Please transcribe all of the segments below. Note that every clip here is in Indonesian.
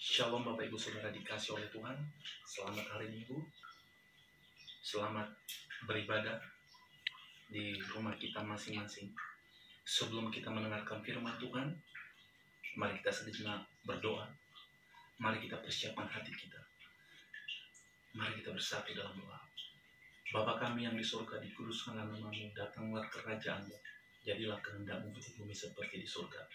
Shalom Bapak Ibu Saudara dikasih oleh Tuhan. Selamat hari Minggu. Selamat beribadah di rumah kita masing-masing. Sebelum kita mendengarkan firman Tuhan, mari kita sejenak berdoa. Mari kita persiapkan hati kita. Mari kita bersatu dalam doa. Bapa kami yang di surga, dikuduskanlah namamu, datanglah kerajaan-Mu. Jadilah kehendak-Mu di bumi seperti di surga.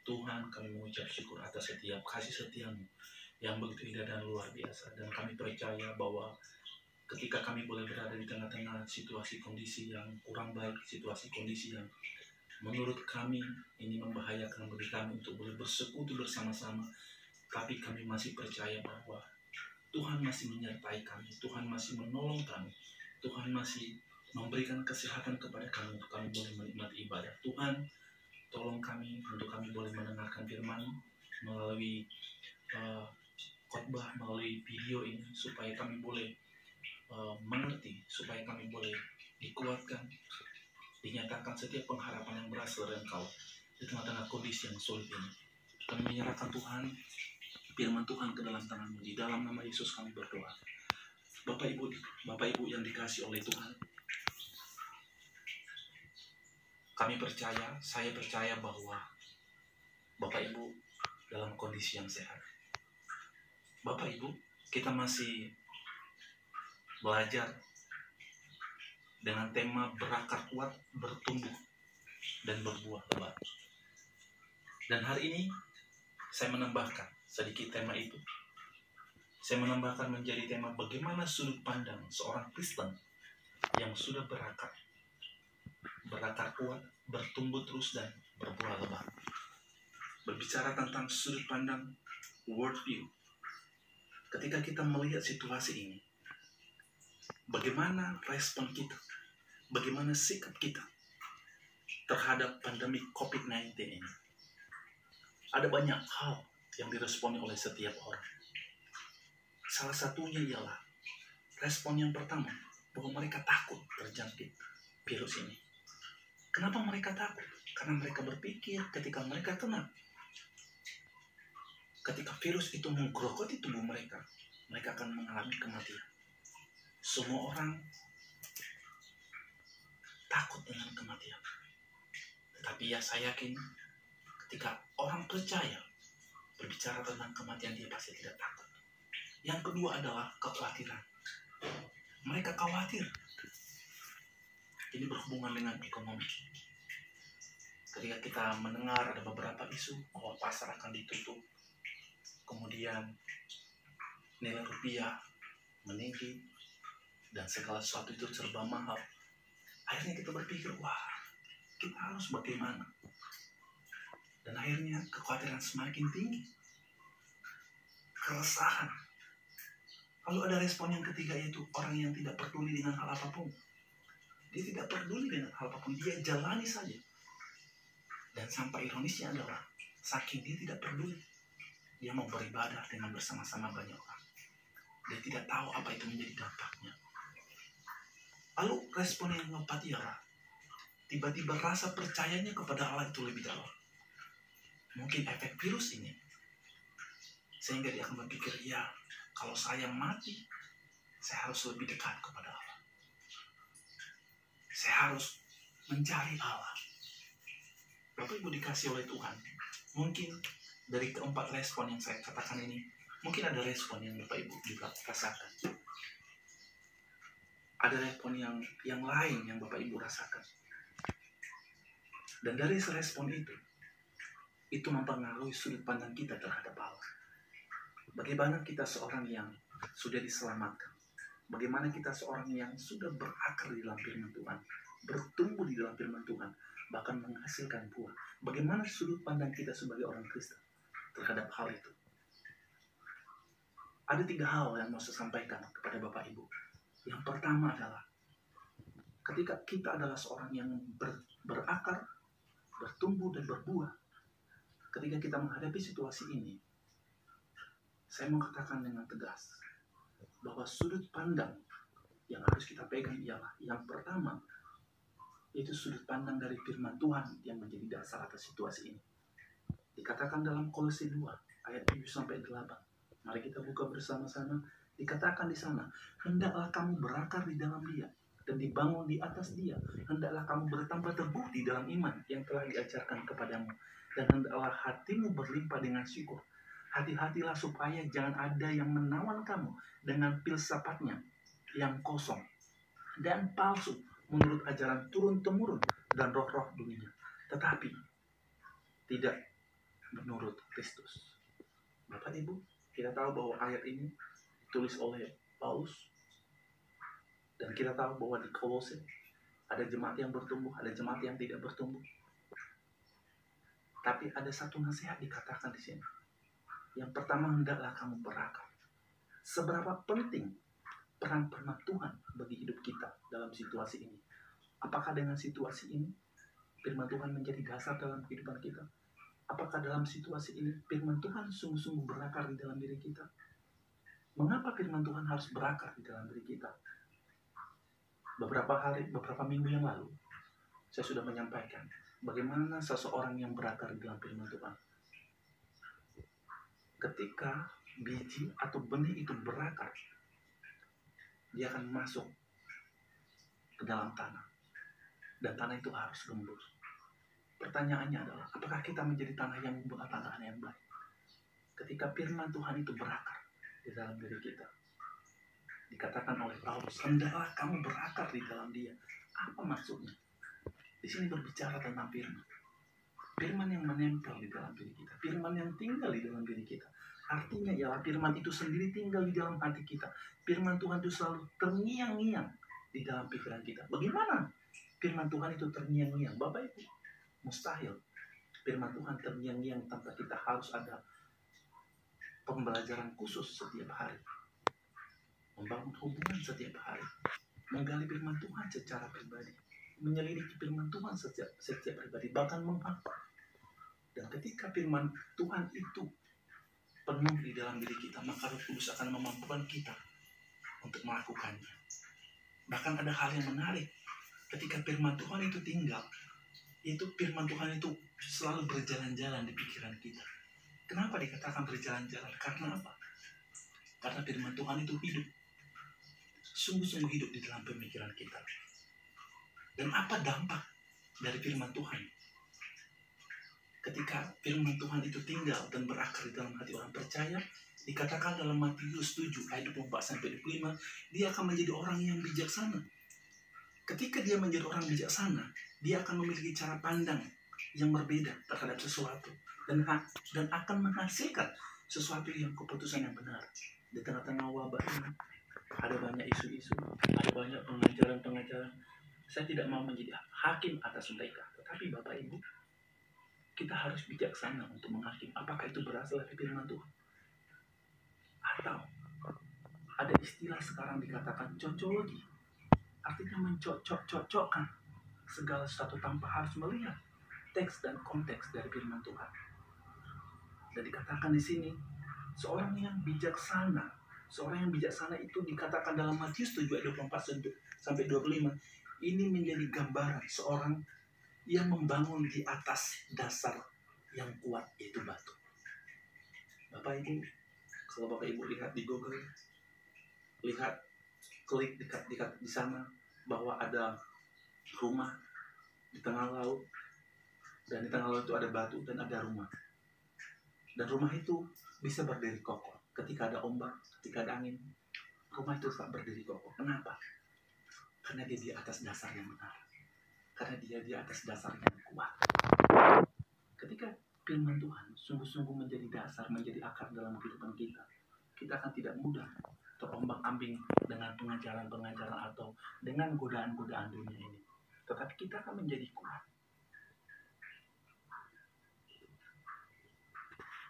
Tuhan, kami mengucap syukur atas setiap kasih setia-Mu yang begitu indah dan luar biasa. Dan kami percaya bahwa ketika kami boleh berada di tengah-tengah situasi kondisi yang kurang baik, situasi kondisi yang menurut kami ini membahayakan bagi kami untuk boleh bersekutu bersama-sama, tapi kami masih percaya bahwa Tuhan masih menyertai kami, Tuhan masih menolong kami, Tuhan masih memberikan kesehatan kepada kami untuk kami boleh menikmati ibadah. Tuhan, tolong kami untuk kami boleh mendengarkan firman melalui khotbah, melalui video ini, supaya kami boleh mengerti, supaya kami boleh dikuatkan, dinyatakan setiap pengharapan yang berasal dari Engkau di tengah-tengah kondisi yang sulit ini. Kami menyerahkan Tuhan, firman Tuhan ke dalam tangan-Mu. Di dalam nama Yesus kami berdoa. Bapak Ibu yang dikasih oleh Tuhan, kami percaya, saya percaya bahwa Bapak Ibu dalam kondisi yang sehat. Bapak Ibu, kita masih belajar dengan tema berakar kuat, bertumbuh, dan berbuah lebat. Dan hari ini saya menambahkan sedikit tema itu. Saya menambahkan menjadi tema bagaimana sudut pandang seorang Kristen yang sudah berakar kuat, bertumbuh terus, dan berbuah lebat. Berbicara tentang sudut pandang worldview. Ketika kita melihat situasi ini, bagaimana respon kita, bagaimana sikap kita terhadap pandemi COVID-19 ini. Ada banyak hal yang diresponi oleh setiap orang. Salah satunya ialah respon yang pertama, bahwa mereka takut terjangkit virus ini. Kenapa mereka takut? Karena mereka berpikir ketika mereka kena, ketika virus itu menggerogoti tubuh mereka, mereka akan mengalami kematian. Semua orang takut dengan kematian. Tetapi ya saya yakin ketika orang percaya berbicara tentang kematian, dia pasti tidak takut. Yang kedua adalah kekhawatiran. Mereka khawatir. Ini berhubungan dengan ekonomi. Ketika kita mendengar ada beberapa isu bahwa pasar akan ditutup, kemudian nilai rupiah meninggi, dan segala sesuatu itu serba mahal. Akhirnya kita berpikir, wah, kita harus bagaimana? Dan akhirnya kekhawatiran semakin tinggi. Keresahan. Lalu ada respon yang ketiga, yaitu orang yang tidak peduli dengan hal apapun. Dia tidak peduli dengan hal apapun, dia jalani saja. Dan sampai ironisnya adalah, saking dia tidak peduli, dia mau beribadah dengan bersama-sama banyak orang. Dia tidak tahu apa itu menjadi dampaknya. Lalu respon yang keempat ialah, tiba-tiba rasa percayanya kepada Allah itu lebih dalam. Mungkin efek virus ini, sehingga dia akan berpikir, ya, kalau saya mati, saya harus lebih dekat kepada Allah. Saya harus mencari Allah. Bapak Ibu dikasih oleh Tuhan, mungkin dari keempat respon yang saya katakan ini, mungkin ada respon yang Bapak Ibu juga rasakan. Ada respon yang lain yang Bapak Ibu rasakan. Dan dari respon itu mempengaruhi sudut pandang kita terhadap Allah. Bagaimana kita seorang yang sudah diselamatkan, bagaimana kita seorang yang sudah berakar di dalam firman Tuhan, bertumbuh di dalam firman Tuhan, bahkan menghasilkan buah. Bagaimana sudut pandang kita sebagai orang Kristen terhadap hal itu? Ada 3 hal yang mau saya sampaikan kepada Bapak Ibu. Yang pertama adalah, ketika kita adalah seorang yang berakar, bertumbuh dan berbuah, ketika kita menghadapi situasi ini, saya mau katakan dengan tegas bahwa sudut pandang yang harus kita pegang ialah, yang pertama, yaitu sudut pandang dari firman Tuhan yang menjadi dasar atas situasi ini. Dikatakan dalam Kolose 2 ayat 7-8, Mari kita buka bersama-sama. Dikatakan di sana, hendaklah kamu berakar di dalam Dia dan dibangun di atas Dia. Hendaklah kamu bertambah teguh di dalam iman yang telah diajarkan kepadamu, dan hendaklah hatimu berlimpah dengan syukur. Hati-hatilah supaya jangan ada yang menawan kamu dengan filsafatnya yang kosong dan palsu menurut ajaran turun-temurun dan roh-roh dunia, tetapi tidak menurut Kristus. Bapak Ibu, kita tahu bahwa ayat ini ditulis oleh Paulus, dan kita tahu bahwa di Kolose ada jemaat yang bertumbuh, ada jemaat yang tidak bertumbuh. Tapi ada satu nasihat dikatakan di sini. Yang pertama, hendaklah kamu berakar. Seberapa penting peran Tuhan bagi hidup kita dalam situasi ini? Apakah dengan situasi ini firman Tuhan menjadi dasar dalam kehidupan kita? Apakah dalam situasi ini firman Tuhan sungguh-sungguh berakar di dalam diri kita? Mengapa firman Tuhan harus berakar di dalam diri kita? Beberapa minggu yang lalu, saya sudah menyampaikan bagaimana seseorang yang berakar di dalam firman Tuhan. Ketika biji atau benih itu berakar, dia akan masuk ke dalam tanah, dan tanah itu harus gembur. Pertanyaannya adalah, apakah kita menjadi tanah yang gembur atau tanah yang baik? Ketika firman Tuhan itu berakar di dalam diri kita, dikatakan oleh Paulus, hendaklah kamu berakar di dalam Dia. Apa maksudnya? Di sini berbicara tentang firman. Firman yang menempel di dalam diri kita, firman yang tinggal di dalam diri kita. Artinya ialah firman itu sendiri tinggal di dalam hati kita. Firman Tuhan itu selalu terngiang-ngiang di dalam pikiran kita. Bagaimana firman Tuhan itu terngiang-ngiang? Bapak Ibu, mustahil firman Tuhan terngiang-ngiang tanpa kita harus ada pembelajaran khusus setiap hari, membangun hubungan setiap hari, menggali firman Tuhan secara pribadi, menyelidiki firman Tuhan setiap pribadi, bahkan menghafal. Dan ketika firman Tuhan itu penuh di dalam diri kita, maka Roh Kudus akan memampukan kita untuk melakukannya. Bahkan ada hal yang menarik, ketika firman Tuhan itu tinggal, itu firman Tuhan itu selalu berjalan-jalan di pikiran kita. Kenapa dikatakan berjalan-jalan? Karena apa? Karena firman Tuhan itu hidup, sungguh-sungguh hidup di dalam pemikiran kita. Dan apa dampak dari firman Tuhan? Ketika firman Tuhan itu tinggal dan berakar di dalam hati orang percaya, dikatakan dalam Matius 7 ayat 24-25, dia akan menjadi orang yang bijaksana. Ketika dia menjadi orang bijaksana, dia akan memiliki cara pandang yang berbeda terhadap sesuatu, dan akan menghasilkan sesuatu yang keputusan yang benar. Di tengah-tengah wabah ini ada banyak isu-isu, ada banyak pengajaran-pengajaran. Saya tidak mau menjadi hakim atas mereka, tetapi Bapak Ibu, kita harus bijaksana untuk menghakimi apakah itu berasal dari firman Tuhan. Atau ada istilah sekarang dikatakan cocologi, artinya mencocok-cocokkan segala sesuatu tanpa harus melihat teks dan konteks dari firman Tuhan. Dan dikatakan di sini, seorang yang bijaksana itu dikatakan dalam Matius 7 ayat 24-25, ini menjadi gambaran seorang yang membangun di atas dasar yang kuat, yaitu batu. Bapak Ibu, kalau Bapak Ibu lihat di Google, klik di sana bahwa ada rumah di tengah laut, dan di tengah laut itu ada batu dan ada rumah. Dan rumah itu bisa berdiri kokoh. Ketika ada ombak, ketika ada angin, rumah itu tetap berdiri kokoh. Kenapa? Karena dia di atas dasar yang benar. Karena dia di atas dasar yang kuat. Ketika firman Tuhan sungguh-sungguh menjadi dasar, menjadi akar dalam kehidupan kita, kita akan tidak mudah terombang-ambing dengan pengajaran-pengajaran atau dengan godaan-godaan dunia ini. Tetapi kita akan menjadi kuat.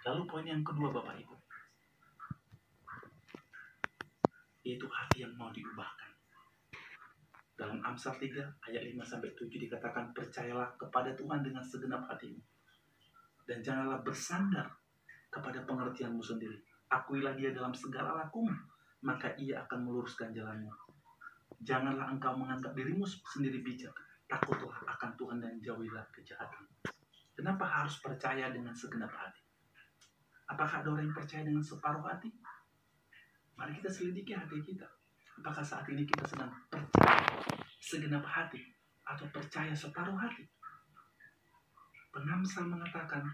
Lalu poin yang kedua Bapak Ibu, yaitu hati yang mau diubahkan. Dalam Amsal 3 ayat 5-7 dikatakan, percayalah kepada Tuhan dengan segenap hatimu, dan janganlah bersandar kepada pengertianmu sendiri. Akuilah Dia dalam segala lakumu, maka Ia akan meluruskan jalanmu. Janganlah engkau menganggap dirimu sendiri bijak, takutlah akan Tuhan dan jauhilah kejahatan. Kenapa harus percaya dengan segenap hati? Apakah ada orang yang percaya dengan separuh hati? Mari kita selidiki hati kita. Apakah saat ini kita sedang percaya segenap hati atau percaya separuh hati? Penamsal mengatakan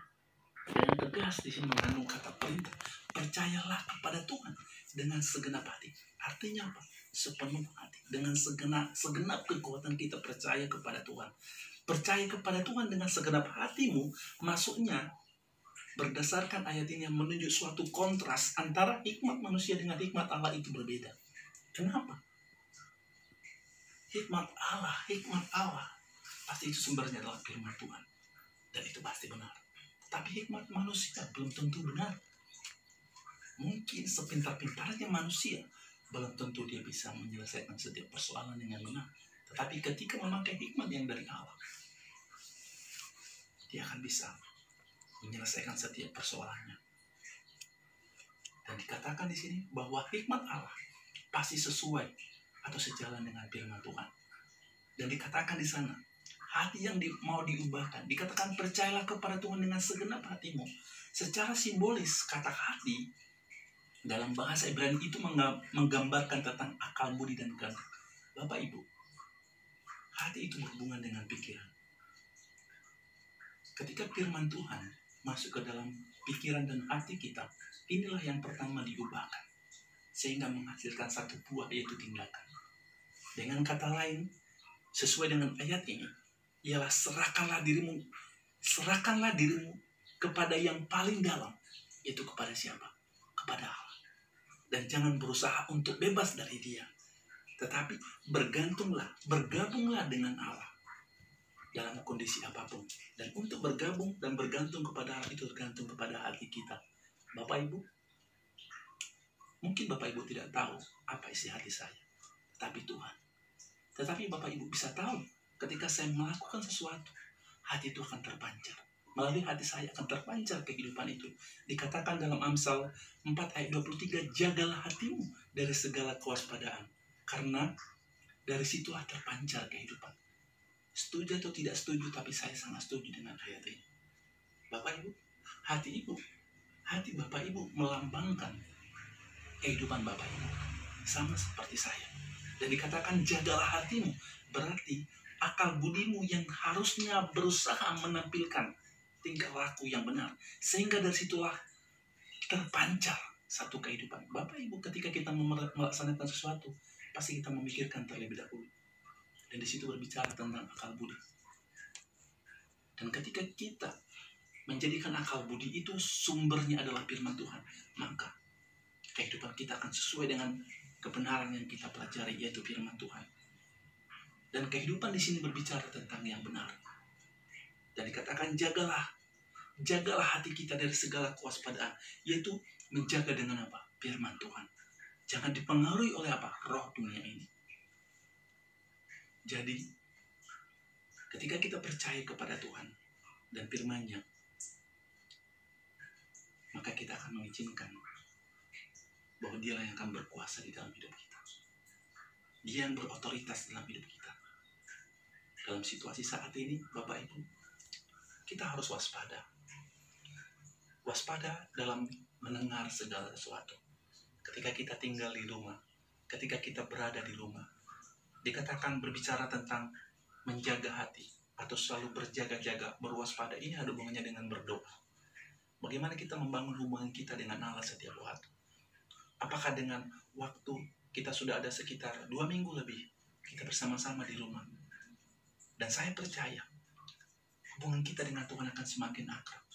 dengan tegas di sini mengandung kata perintah, percayalah kepada Tuhan dengan segenap hati. Artinya apa? Sepenuh hati. Dengan segenap kekuatan kita percaya kepada Tuhan. Percaya kepada Tuhan dengan segenap hatimu, maksudnya berdasarkan ayat ini yang menunjuk suatu kontras antara hikmat manusia dengan hikmat Allah itu berbeda. Kenapa? Hikmat Allah pasti itu sumbernya adalah firman Tuhan, dan itu pasti benar. Tapi hikmat manusia belum tentu benar. Mungkin sepintar-pintarnya manusia, belum tentu dia bisa menyelesaikan setiap persoalan dengan benar. Tetapi ketika memakai hikmat yang dari Allah, dia akan bisa menyelesaikan setiap persoalannya. Dan dikatakan di sini bahwa hikmat Allah pasti sesuai atau sejalan dengan firman Tuhan. Dan dikatakan di sana, hati yang mau diubahkan. Dikatakan percayalah kepada Tuhan dengan segenap hatimu. Secara simbolis kata hati dalam bahasa Ibrani itu menggambarkan tentang akal, budi, dan kehendak. Bapak Ibu, hati itu berhubungan dengan pikiran. Ketika firman Tuhan masuk ke dalam pikiran dan hati kita, inilah yang pertama diubahkan, sehingga menghasilkan satu buah, yaitu tindakan. Dengan kata lain, sesuai dengan ayat ini, ialah serahkanlah dirimu kepada yang paling dalam, yaitu kepada siapa? Kepada Allah. Dan jangan berusaha untuk bebas dari dia, tetapi bergabunglah dengan Allah dalam kondisi apapun. Dan untuk bergabung dan bergantung kepada Allah itu tergantung kepada hati kita. Bapak Ibu, mungkin Bapak Ibu tidak tahu apa isi hati saya, tetapi Tuhan. Tetapi Bapak Ibu bisa tahu ketika saya melakukan sesuatu, hati itu akan terpancar. Melalui hati saya akan terpancar kehidupan itu. Dikatakan dalam Amsal 4 ayat 23, jagalah hatimu dari segala kewaspadaan, karena dari situlah terpancar kehidupan. Setuju atau tidak setuju, tapi saya sangat setuju dengan ayat ini. Bapak Ibu, hati Bapak Ibu melambangkan kehidupan Bapak Ibu, sama seperti saya. Dan dikatakan jagalah hatimu, berarti akal budimu yang harusnya berusaha menampilkan tingkah laku yang benar, sehingga dari situlah terpancar satu kehidupan. Bapak Ibu, ketika kita melaksanakan sesuatu, pasti kita memikirkan terlebih dahulu. Dan di situ berbicara tentang akal budi. Dan ketika kita menjadikan akal budi itu sumbernya adalah firman Tuhan, maka kehidupan kita akan sesuai dengan kebenaran yang kita pelajari, yaitu firman Tuhan. Dan kehidupan di sini berbicara tentang yang benar. Dan dikatakan jagalah hati kita dari segala kewaspadaan, yaitu menjaga dengan apa? Firman Tuhan. Jangan dipengaruhi oleh apa? Roh dunia ini. Jadi, ketika kita percaya kepada Tuhan dan firman-Nya, maka kita akan mengizinkan bahwa Dialah yang akan berkuasa di dalam hidup kita. Dia yang berotoritas dalam hidup kita. Dalam situasi saat ini, Bapak Ibu, kita harus waspada. Waspada dalam mendengar segala sesuatu. Ketika kita tinggal di rumah, ketika kita berada di rumah, dikatakan berbicara tentang menjaga hati atau selalu berjaga-jaga, berwaspada. Ini ada hubungannya dengan berdoa. Bagaimana kita membangun hubungan kita dengan Allah setiap waktu? Apakah dengan waktu kita sudah ada sekitar 2 minggu lebih kita bersama-sama di rumah? Dan saya percaya hubungan kita dengan Tuhan akan semakin akrab.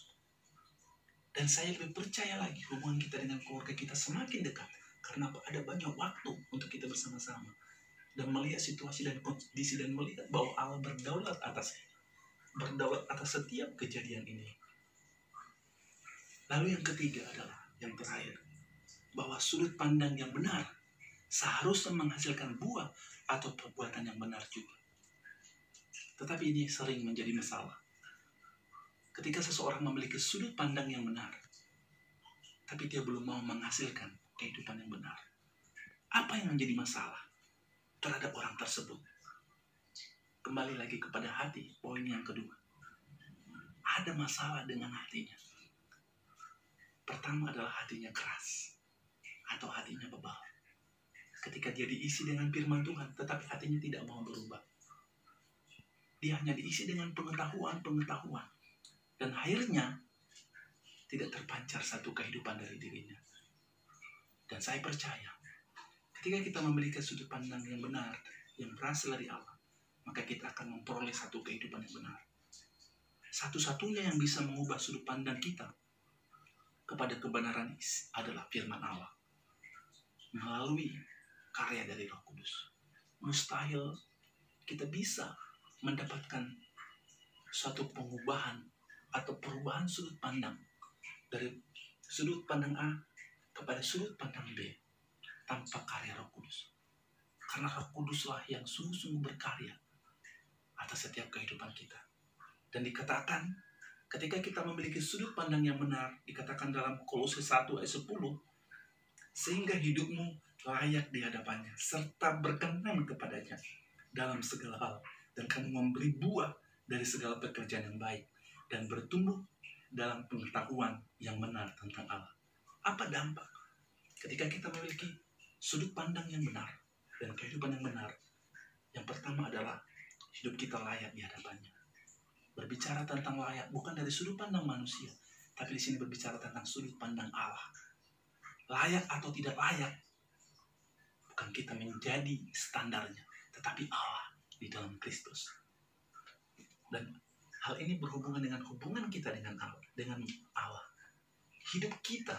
Dan saya lebih percaya lagi hubungan kita dengan keluarga kita semakin dekat, karena ada banyak waktu untuk kita bersama-sama dan melihat situasi dan kondisi dan melihat bahwa Allah berdaulat atas setiap kejadian ini. Lalu yang ketiga adalah yang terakhir, bahwa sudut pandang yang benar seharusnya menghasilkan buah atau perbuatan yang benar juga. Tetapi ini sering menjadi masalah. Ketika seseorang memiliki sudut pandang yang benar, tapi dia belum mau menghasilkan kehidupan yang benar. Apa yang menjadi masalah terhadap orang tersebut? Kembali lagi kepada hati, poin yang kedua. Ada masalah dengan hatinya. Pertama adalah hatinya keras atau hatinya bebal. Ketika dia diisi dengan firman Tuhan, tetapi hatinya tidak mau berubah. Dia hanya diisi dengan pengetahuan. Dan akhirnya tidak terpancar satu kehidupan dari dirinya. Dan saya percaya, ketika kita memiliki sudut pandang yang benar, yang berasal dari Allah, maka kita akan memperoleh satu kehidupan yang benar. Satu-satunya yang bisa mengubah sudut pandang kita kepada kebenaran adalah firman Allah. Melalui karya dari Roh Kudus. Mustahil kita bisa mendapatkan suatu pengubahan atau perubahan sudut pandang dari sudut pandang A kepada sudut pandang B tanpa karya Roh Kudus. Karena Roh Kuduslah yang sungguh-sungguh berkarya atas setiap kehidupan kita. Dan dikatakan ketika kita memiliki sudut pandang yang benar, dikatakan dalam Kolose 1 ayat 10, sehingga hidupmu layak di hadapannya, serta berkenan kepadanya dalam segala hal, dan kamu memberi buah dari segala pekerjaan yang baik, dan bertumbuh dalam pengetahuan yang benar tentang Allah. Apa dampak ketika kita memiliki sudut pandang yang benar dan kehidupan yang benar? Yang pertama adalah hidup kita layak di hadapannya. Berbicara tentang layak bukan dari sudut pandang manusia, tapi di sini berbicara tentang sudut pandang Allah. Layak atau tidak layak bukan kita menjadi standarnya, tetapi Allah di dalam Kristus. Dan hal ini berhubungan dengan hubungan kita dengan Allah. Hidup kita.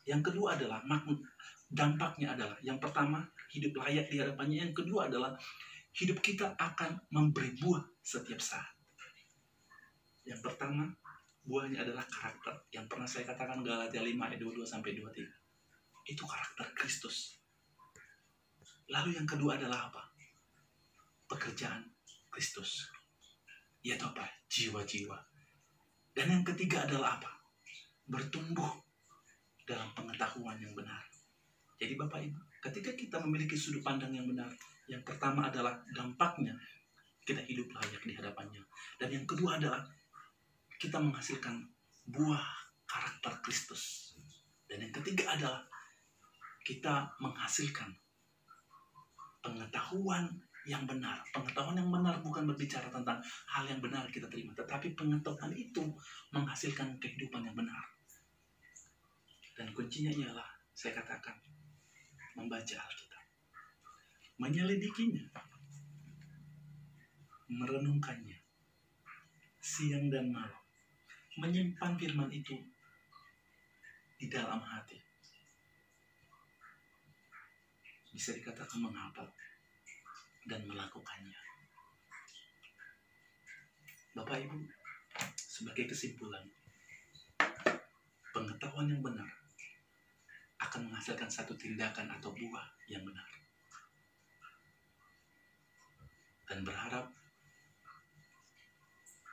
Yang kedua adalah dampaknya adalah, yang pertama hidup layak di hadapannya, yang kedua adalah hidup kita akan memberi buah setiap saat. Yang pertama, buahnya adalah karakter. Yang pernah saya katakan Galatia 5 ayat 22-23. Itu karakter Kristus. Lalu yang kedua adalah apa? Pekerjaan Kristus. Yaitu apa? Jiwa-jiwa. Dan yang ketiga adalah apa? Bertumbuh dalam pengetahuan yang benar. Jadi Bapak Ibu, ketika kita memiliki sudut pandang yang benar, yang pertama adalah dampaknya kita hidup layak di hadapannya. Dan yang kedua adalah kita menghasilkan buah karakter Kristus. Dan yang ketiga adalah kita menghasilkan pengetahuan yang benar. Pengetahuan yang benar bukan berbicara tentang hal yang benar kita terima, tetapi pengetahuan itu menghasilkan kehidupan yang benar. Dan kuncinya ialah, saya katakan, membaca Alkitab, menyelidikinya, merenungkannya, siang dan malam, menyimpan firman itu di dalam hati. Bisa dikatakan menghafal dan melakukannya. Bapak Ibu, sebagai kesimpulan, pengetahuan yang benar akan menghasilkan satu tindakan atau buah yang benar. Dan berharap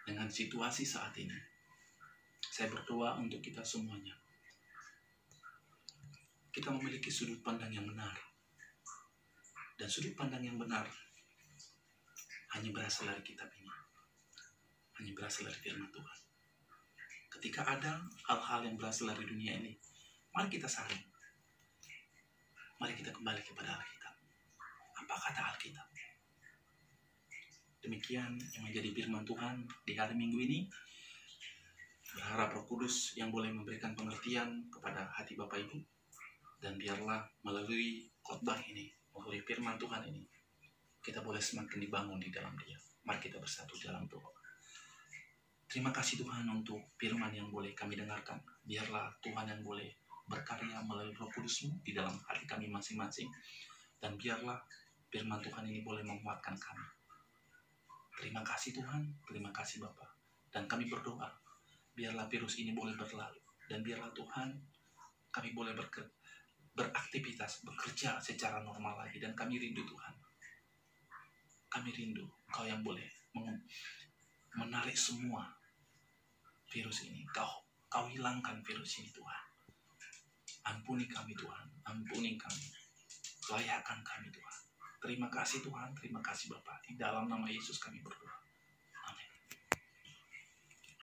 dengan situasi saat ini, saya berdoa untuk kita semuanya. Kita memiliki sudut pandang yang benar. Dan sudut pandang yang benar hanya berasal dari kitab ini. Hanya berasal dari firman Tuhan. Ketika ada hal-hal yang berasal dari dunia ini, mari kita saring. Mari kita kembali kepada Alkitab. Apa kata Alkitab? Demikian yang menjadi firman Tuhan di hari Minggu ini. Berharap Roh Kudus yang boleh memberikan pengertian kepada hati Bapak Ibu. Dan biarlah melalui khotbah ini, melalui firman Tuhan ini, kita boleh semakin dibangun di dalam Dia. Mari kita bersatu dalam doa. Terima kasih Tuhan untuk firman yang boleh kami dengarkan. Biarlah Tuhan yang boleh berkarya melalui Roh Kudus-Mu di dalam hati kami masing-masing. Dan biarlah firman Tuhan ini boleh menguatkan kami. Terima kasih Tuhan, terima kasih Bapa. Dan kami berdoa, biarlah virus ini boleh berlalu. Dan biarlah Tuhan, kami boleh beraktivitas, bekerja secara normal lagi. Dan kami rindu Tuhan. Kami rindu Engkau yang boleh menarik semua virus ini. Kau hilangkan virus ini Tuhan. Ampuni kami Tuhan, ampuni kami. Layakkan kami Tuhan. Terima kasih Tuhan, terima kasih Bapa. Di dalam nama Yesus kami berdoa.